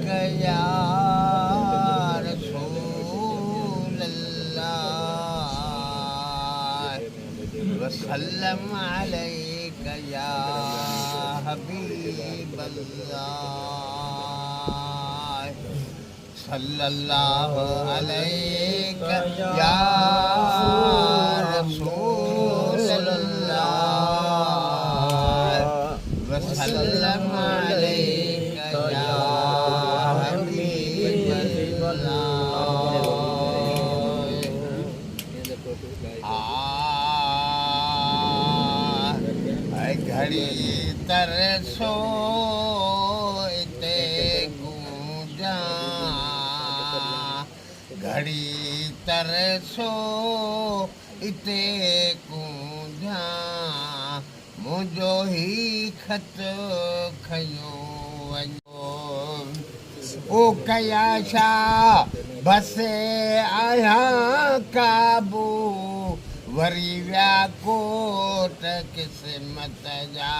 या रसूल अल्लाह वसल्लम अलैका या हबीब अल्लाह सल्लल्लाहु अलैका या रसूल अल्लाह वसल्लम अलैका या हबीब अल्लाह घड़ी तरसो इते गूंजा घड़ी तरसो इते गूंजा मुंहिंजो ही ख़त खयो वञो ओ कया छा बसे आहियां काबू वरी विया कोट क़िस्मत जा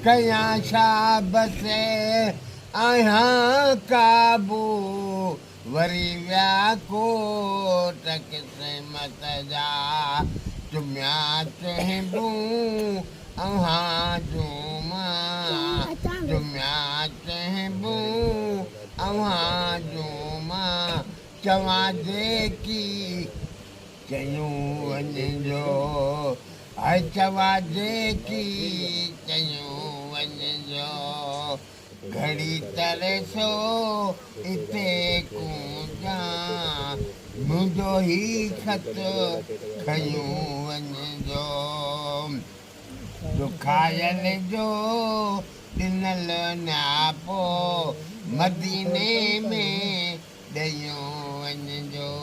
कया छा बसे आहियां काबू वरी विया कोट क़िस्मत जा चुमिया चहिबूं अव्हां जूं चुमिया चहिबूं अव्हां जूं चवां जेकी चयूं वञिजो हाय चवां जेकी चयूं वञिजो घड़ी तरसो इते कूंजा मुंहिंजो ही ख़त खयूं वञिजो दुखायल जो ॾिनल नियापो मदीने में ॾेयूं वञिजो